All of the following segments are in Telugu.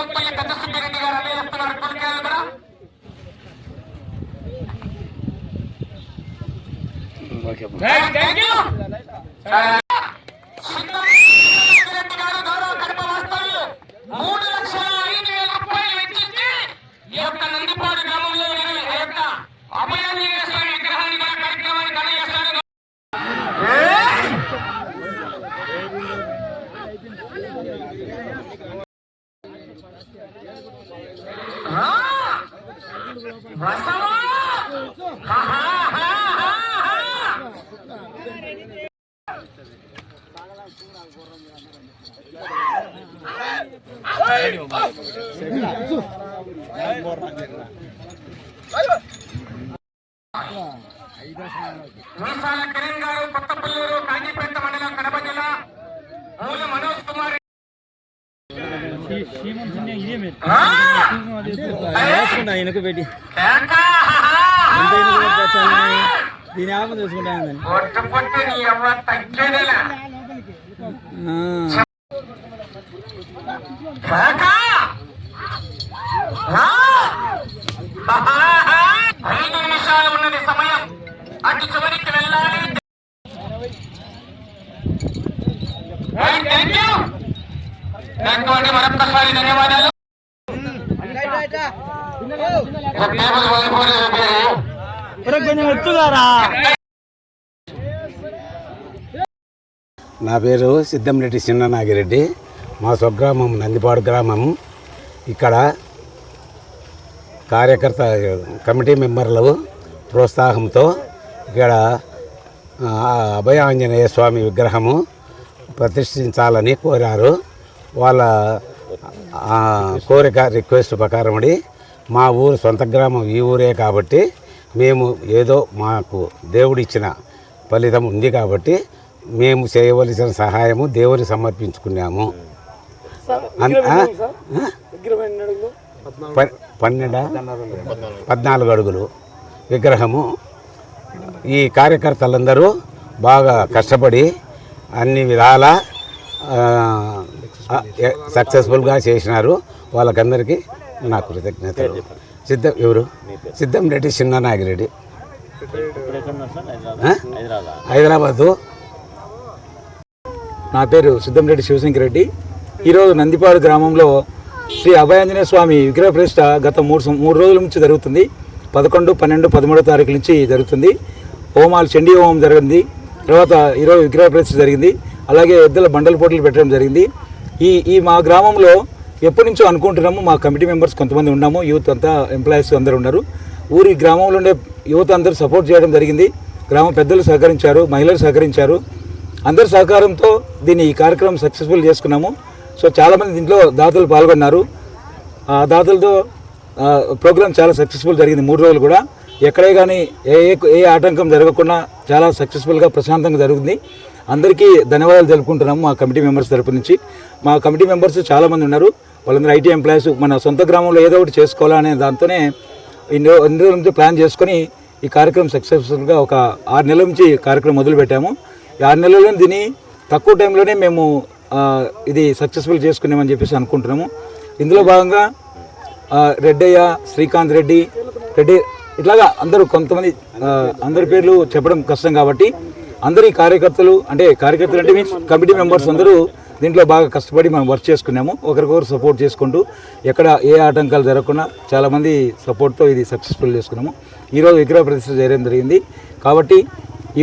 బోరంపల్లి పెద్ద సుబ్బారెడ్డి గారు అనే చెప్తున్నారు. కోరికలు కూడా నందిపాడు గ్రామంలో అభయాంజనేయ స్వామి విగ్రహాన్ని కార్యక్రమాన్ని కలగజేస్తారు. మీసాల కిరణ్ గారు, కొత్తపల్లూరు, కాజీపేట మండలం, కడప జిల్లా. మూల మనోజ్ కుమార్ దీని ఆపం చూసుకుంటాను. ఉన్నది సమయం, అటు చివరికి వెళ్ళాలి. మరొకసారి ధన్యవాదాలు. నా పేరు సిద్ధంరెడ్డి చిన్న నాగిరెడ్డి. మా స్వగ్రామం నందిపాడు గ్రామం. ఇక్కడ కార్యకర్త కమిటీ మెంబర్లు ప్రోత్సాహంతో ఇక్కడ అభయ ఆంజనేయ స్వామి విగ్రహము ప్రతిష్ఠించాలని కోరారు. వాళ్ళ కోరిక రిక్వెస్ట్ ప్రకారమడి మా ఊరు సొంత గ్రామం ఈ ఊరే కాబట్టి మేము ఏదో మాకు దేవుడిచ్చిన ఫలితం ఉంది కాబట్టి మేము చేయవలసిన సహాయము దేవుని సమర్పించుకున్నాము. 14 అడుగులు విగ్రహము. ఈ కార్యకర్తలందరూ బాగా కష్టపడి అన్ని విధాల సక్సెస్ఫుల్గా చేసినారు. వాళ్ళకందరికీ నా కృతజ్ఞతలు. సిద్ధంరెడ్డి చిన్న నాగిరెడ్డి, హైదరాబాదు. నా పేరు సిద్ధంరెడ్డి శివశంకరెడ్డి. ఈరోజు నందిపాడు గ్రామంలో శ్రీ అభయాంజనేయ స్వామి విగ్రహ ప్రతిష్ఠ గత 3 రోజుల నుంచి జరుగుతుంది. 11, 12, 13 తారీఖు నుంచి జరుగుతుంది. హోమాలు, చండీ హోమం జరిగింది. తర్వాత ఈరోజు విగ్రహ ప్రతిష్ఠ జరిగింది. అలాగే ఎద్దుల బండల పోటీలు పెట్టడం జరిగింది. ఈ మా గ్రామంలో ఎప్పటి నుంచో అనుకుంటున్నాము. మా కమిటీ మెంబర్స్ కొంతమంది ఉన్నాము, యూత్ అంతా, ఎంప్లాయీస్ అందరూ ఉన్నారు. ఊరి గ్రామంలో ఉండే యువత అందరూ సపోర్ట్ చేయడం జరిగింది. గ్రామ పెద్దలు సహకరించారు, మహిళలు సహకరించారు. అందరి సహకారంతో ఈ కార్యక్రమం సక్సెస్ఫుల్ చేసుకున్నాము. సో చాలామంది దీంట్లో దాతలు పాల్గొన్నారు. ఆ దాతలతో ప్రోగ్రాం చాలా సక్సెస్ఫుల్ జరిగింది. 3 రోజులు కూడా ఎక్కడే కానీ ఏ ఆటంకం జరగకుండా చాలా సక్సెస్ఫుల్గా ప్రశాంతంగా జరుగుతుంది. అందరికీ ధన్యవాదాలు తెలుపుకుంటున్నాము మా కమిటీ మెంబర్స్ తరపు నుంచి. మా కమిటీ మెంబర్స్ చాలామంది ఉన్నారు. వాళ్ళందరూ ఐటీ ఎంప్లాయీస్. మన సొంత గ్రామంలో ఏదో ఒకటి చేసుకోవాలనే దాంతోనే ఇన్ని రోజుల నుంచి ప్లాన్ చేసుకొని ఈ కార్యక్రమం సక్సెస్ఫుల్గా ఒక 6 నెలల నుంచి కార్యక్రమం మొదలుపెట్టాము. ఈ 6 నెలల్లో దీన్ని తక్కువ టైంలోనే మేము ఇది సక్సెస్ఫుల్ చేసుకున్నామని చెప్పేసి అనుకుంటున్నాము. ఇందులో భాగంగా రెడ్డయ్య, శ్రీకాంత్ రెడ్డి ఇట్లాగా అందరూ కొంతమంది అందరి పేర్లు చెప్పడం కష్టం కాబట్టి అందరి కార్యకర్తలు అంటే మీన్స్ కమిటీ మెంబర్స్ అందరూ దీంట్లో బాగా కష్టపడి మనం వర్క్ చేసుకున్నాము. ఒకరికొకరు సపోర్ట్ చేసుకుంటూ ఎక్కడ ఏ ఆటంకాలు జరగకుండా చాలామంది సపోర్ట్తో ఇది సక్సెస్ఫుల్ చేసుకున్నాము. ఈరోజు విగ్రహ ప్రతిష్ఠ చేయడం జరిగింది. కాబట్టి ఈ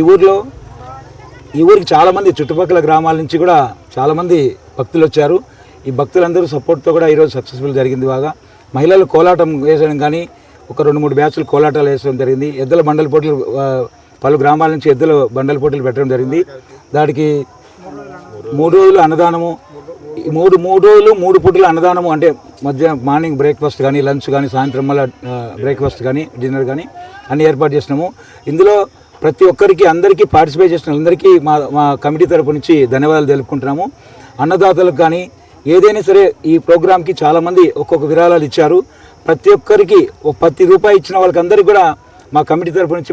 ఊరికి చాలామంది చుట్టుపక్కల గ్రామాల నుంచి కూడా చాలామంది భక్తులు వచ్చారు. ఈ భక్తులందరూ సపోర్ట్తో కూడా ఈరోజు సక్సెస్ఫుల్ జరిగింది. బాగా మహిళలు కోలాటం వేసడం కానీ ఒక 2-3 బ్యాచ్లు కోలాటాలు వేసడం జరిగింది. ఎద్దుల బండల పోటీలు పలు గ్రామాల నుంచి ఎద్దుల బండల పోటీలు పెట్టడం జరిగింది. దానికి 3 రోజులు అన్నదానము, 3 రోజులు 3 పూటల అన్నదానము అంటే మార్నింగ్ బ్రేక్ఫాస్ట్ కానీ, లంచ్ కానీ, సాయంత్రం మళ్ళీ బ్రేక్ఫాస్ట్ కానీ, డిన్నర్ కానీ అన్ని ఏర్పాటు చేసినాము. ఇందులో ప్రతి ఒక్కరికి అందరికీ పార్టిసిపేట్ చేసిన అందరికీ మా కమిటీ తరపు నుంచి ధన్యవాదాలు తెలుపుకుంటున్నాము. అన్నదాతలకు కానీ ఏదైనా సరే ఈ ప్రోగ్రాంకి చాలామంది ఒక్కొక్క విరాళాలు ఇచ్చారు. ప్రతి ఒక్కరికి ఒక 10 రూపాయలు ఇచ్చిన వాళ్ళకందరికీ కూడా మా కమిటీ తరపు నుంచి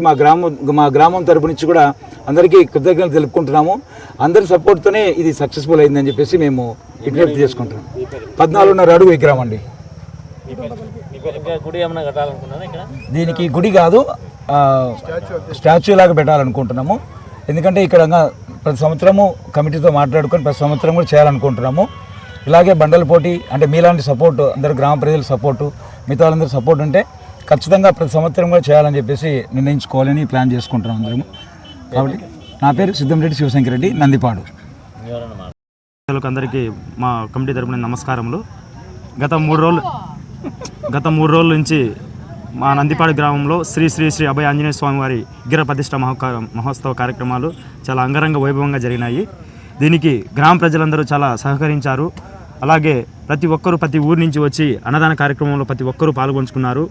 మా గ్రామం తరపు నుంచి కూడా అందరికీ కృతజ్ఞతలు తెలుపుకుంటున్నాము. అందరి సపోర్ట్తోనే ఇది సక్సెస్ఫుల్ అయిందని చెప్పేసి మేము విజ్ఞప్తి చేసుకుంటున్నాం. 14.5 అడుగు విగ్రహం అండి. దీనికి గుడి కాదు, స్టాచ్యూ లాగా పెట్టాలనుకుంటున్నాము. ఎందుకంటే ఇక్కడ ప్రతి సంవత్సరము కమిటీతో మాట్లాడుకొని ప్రతి సంవత్సరం కూడా చేయాలనుకుంటున్నాము. ఇలాగే బండల పోటీ అంటే మీలాంటి సపోర్టు, అందరు గ్రామ ప్రజల సపోర్టు, మిగతా వాళ్ళందరూ సపోర్ట్ ఉంటే ఖచ్చితంగా ప్రతి సంవత్సరం కూడా చేయాలని చెప్పేసి నిర్ణయించుకోవాలని ప్లాన్ చేసుకుంటున్నాం అందరము. కాబట్టి నా పేరు సిద్ధంరెడ్డి శివశంకర్ రెడ్డి, నందిపాడు. అందరికీ మా కమిటీ తరపున నమస్కారములు. గత మూడు రోజుల నుంచి మా నందిపాడు గ్రామంలో శ్రీ శ్రీ శ్రీ అభయ ఆంజనేయ స్వామి వారి విగ్రహ ప్రతిష్ఠ మహోత్సవ కార్యక్రమాలు చాలా అంగరంగ వైభవంగా జరిగినాయి. దీనికి గ్రామ ప్రజలందరూ చాలా సహకరించారు. అలాగే ప్రతి ఒక్కరూ ప్రతి ఊరి నుంచి వచ్చి అన్నదాన కార్యక్రమంలో ప్రతి ఒక్కరూ పాల్గొంచుకున్నారు.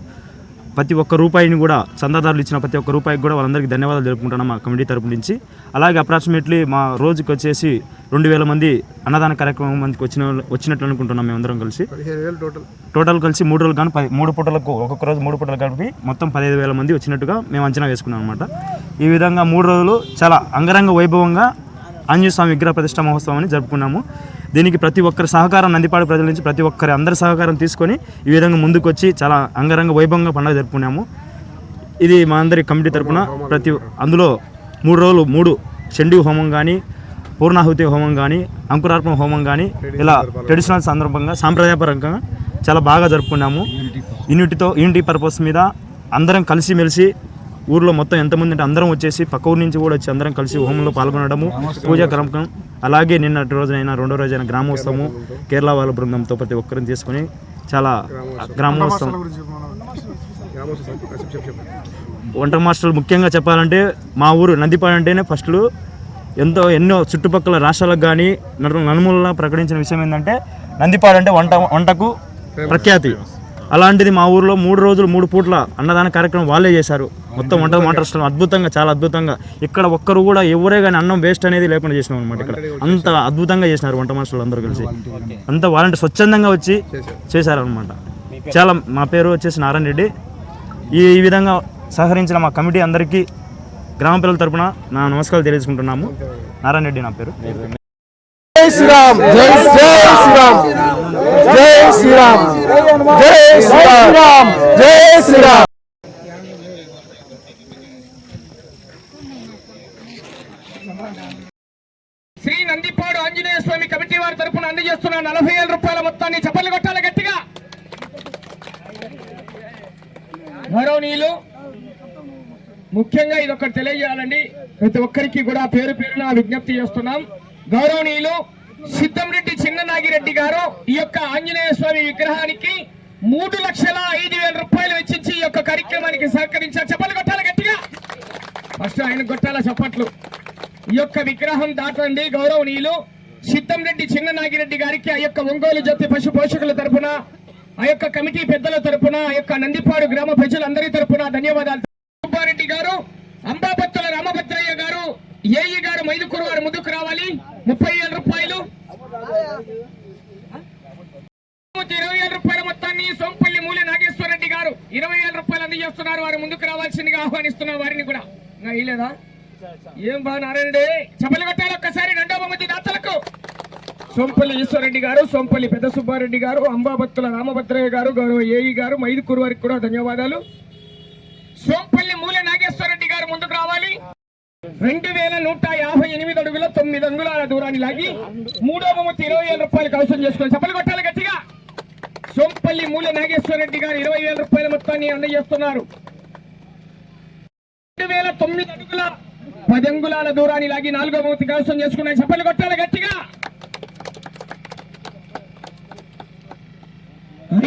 ప్రతి ఒక్క రూపాయిని కూడా చందాదారులు ఇచ్చిన ప్రతి ఒక్క రూపాయికి కూడా వాళ్ళందరికీ ధన్యవాదాలు తెలుపుకుంటున్నాం మా కమిటీ తరపు నుంచి. అలాగే అప్రాక్సిమేట్లీ మా రోజుకి వచ్చేసి 2000 మంది అన్నదాన కార్యక్రమం మందికి వచ్చినట్లు అనుకుంటున్నాం. మేమందరం కలిసి టోటల్ కలిసి 3 రోజులు కానీ 3 పూటలకు ఒక్కొక్క రోజు 3 పూటలు కలిపి మొత్తం 15,000 మంది వచ్చినట్టుగా మేము అంచనా వేసుకున్నాం అనమాట. ఈ విధంగా 3 రోజులు చాలా అంగరంగ వైభవంగా ఆంజనేయ స్వామి విగ్రహ ప్రతిష్ఠ మహోత్సవాన్ని జరుపుకున్నాము. దీనికి ప్రతి ఒక్కరి సహకారం, నందిపాడు ప్రజల నుంచి ప్రతి ఒక్కరి అందరి సహకారం తీసుకొని ఈ విధంగా ముందుకు వచ్చి చాలా అంగరంగ వైభవంగా పండుగ జరుపుకున్నాము. ఇది మా అందరి కమిటీ తరపున అందులో 3 రోజులు 3 చండీ హోమం కానీ, పూర్ణాహుతి హోమం కానీ, అంకురార్పణ హోమం కానీ ఇలా ట్రెడిషనల్ సందర్భంగా సాంప్రదాయపరంగా చాలా బాగా జరుపుకున్నాము. యూనిటీ పర్పస్ మీద అందరం కలిసిమెలిసి ఊర్లో మొత్తం ఎంతమంది అంటే అందరం వచ్చేసి పక్క ఊరి నుంచి కూడా వచ్చి అందరం కలిసి హోమంలో పాల్గొనడము, పూజా క్రమం. అలాగే నిన్నటి రోజునైనా 2వ రోజైన గ్రామోత్సవము కేరళ వాళ్ళ బృందంతో ప్రతి ఒక్కరిని తీసుకొని చాలా గ్రామోత్సవం. వంట మాస్టర్లు ముఖ్యంగా చెప్పాలంటే మా ఊరు నందిపాడు అంటేనే ఫస్ట్లో ఎన్నో చుట్టుపక్కల రాష్ట్రాలకు కానీ నలుమూలలా ప్రకటించిన విషయం ఏంటంటే నందిపాడు అంటే వంటకు ప్రఖ్యాతి. అలాంటిది మా ఊర్లో 3 రోజులు 3 పూట్ల అన్నదాన కార్యక్రమం వాళ్ళే చేశారు. మొత్తం వంట మాస్టర్లు అద్భుతంగా, చాలా అద్భుతంగా. ఇక్కడ ఒక్కరు కూడా ఎవరే కానీ అన్నం వేస్ట్ అనేది లేకుండా చేసినాం అనమాట. ఇక్కడ అంత అద్భుతంగా చేసినారు వంట మాస్టర్లు అందరూ కలిసి. అంతా వాలంటీర్ స్వచ్ఛందంగా వచ్చి చేశారనమాట. చాలా. మా పేరు వచ్చేసి నారాయణ రెడ్డి. ఈ విధంగా సహకరించిన మా కమిటీ అందరికీ గ్రామ పిల్లల తరపున నా నమస్కారాలు తెలియజేసుకుంటున్నాము. నారాయణ రెడ్డి నా పేరు. జై శ్రీరామ్, జై శ్రీరామ్, జై శ్రీరామ్, జై శ్రీరామ్, జై శ్రీరామ్. శ్రీ నందిపాడు ఆంజనేయ స్వామి కమిటీ వారి తరఫున అందజేస్తున్న 40,000 రూపాయల మొత్తాన్ని చప్పట్లు కొట్టాలి గట్టిగా. గౌరవనీయులు, ముఖ్యంగా ఇది ఒకటి తెలియజేయాలండి, ప్రతి ఒక్కరికి కూడా పేరు పేరున విజ్ఞప్తి చేస్తున్నాం. గౌరవనీయులు సిద్ధంరెడ్డి చిన్ననాగిరెడ్డి గారు ఈ యొక్క ఆంజనేయ స్వామి విగ్రహానికి 3,05,000 రూపాయలు వెచ్చించి ఈ యొక్క కార్యక్రమానికి సహకరించారు. చప్పట్లు కొట్టాలి గట్టిగా. ఫస్ట్ ఆయన కొట్టాల చప్పట్లు. ఈ యొక్క విగ్రహం దాటండి. గౌరవనీయులు సిద్ధంరెడ్డి చిన్ననాగిరెడ్డి గారికి ఆ యొక్క ఒంగోలు జత్తి పశు పోషకుల తరపున, ఆ యొక్క కమిటీ పెద్దల తరపున, ఆ యొక్క నందిపాడు గ్రామ ప్రజలందరి తరపున ధన్యవాదాలు. సుబ్బారెడ్డి గారు, అంబాబత్తుల రామభద్రయ్య గారు, ఏఈ గారు మైదుకూరు వారు ముందుకు రావాలి. 30,000 రూపాయలు. 20,000 రూపాయల మొత్తాన్ని సోంపల్లి మూలి నాగేశ్వరరెడ్డి గారు 20,000 రూపాయలు అందజేస్తున్నారు. వారు ముందుకు రావాల్సిందిగా ఆహ్వానిస్తున్న వారిని కూడా. లేదా ఏం బాగా నారాయణరెడ్డి చప్పలు కొట్టాలి ఒక్కసారి. 2వ బహుమతి దాతలకు సోంపల్లి ఈశ్వరరెడ్డి గారు, సోంపల్లి పెద్ద సుబ్బారెడ్డి గారు, అంబాబత్తుల రామభద్రయ్య గారు, గౌరవ ఏఈ గారు మైదుకూరు వారికి కూడా ధన్యవాదాలు. సోంపల్లి మూల నాగేశ్వరరెడ్డి గారు ముందుకు రావాలి. 2,158 అడుగుల 9 అంగుళాల దూరాన్ని లాగి 3వ బహుమతి 20,000 రూపాయలు కవసం చేసుకుని చప్పలు కొట్టాలి గట్టిగా. సోంపల్లి మూల నాగేశ్వరరెడ్డి గారు 20,000 రూపాయల మొత్తాన్ని అందజేస్తున్నారు. 2,009 అడుగుల 10 అంగుళాల దూరాన్ని లాగి 4వ బహుమతి కవసం చేసుకున్నాయి. చప్పలు కొట్టాలి గట్టిగా.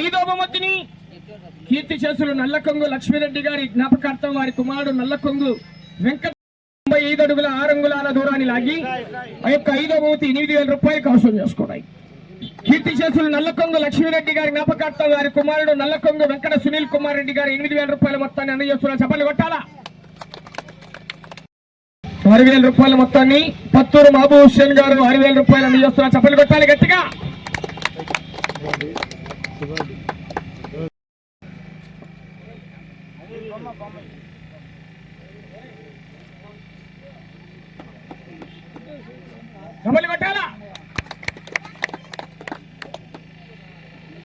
5వ బహుమతిని కీర్తి చేసులు నల్లకొంగు లక్ష్మీరెడ్డి గారి జ్ఞాపకార్థం వారి కుమారుడు నల్లకొంగు వెంకట 95 అడుగుల 6 అంగుళాల దూరాన్ని లాగి ఆ యొక్క 5వ బహుమతి 8,000 రూపాయలు కవసం చేసుకున్నాయి. కీర్తి చేసులు నల్లకొంగు లక్ష్మీరెడ్డి గారి జ్ఞాపకార్థం వారి కుమారుడు నల్లకొంగు వెంకట సునీల్ కుమార్ రెడ్డి గారు 8,000 రూపాయల మొత్తాన్ని అందజేస్తున్నారు. చప్పలు కొట్టాలా. 6,000 రూపాయల మొత్తాన్ని పత్తూరు మహబూబ్ హుస్సేన్ గారు 6,000 రూపాయలు అందజేస్తున్నారు. చప్పలు కొట్టాలి గట్టిగా.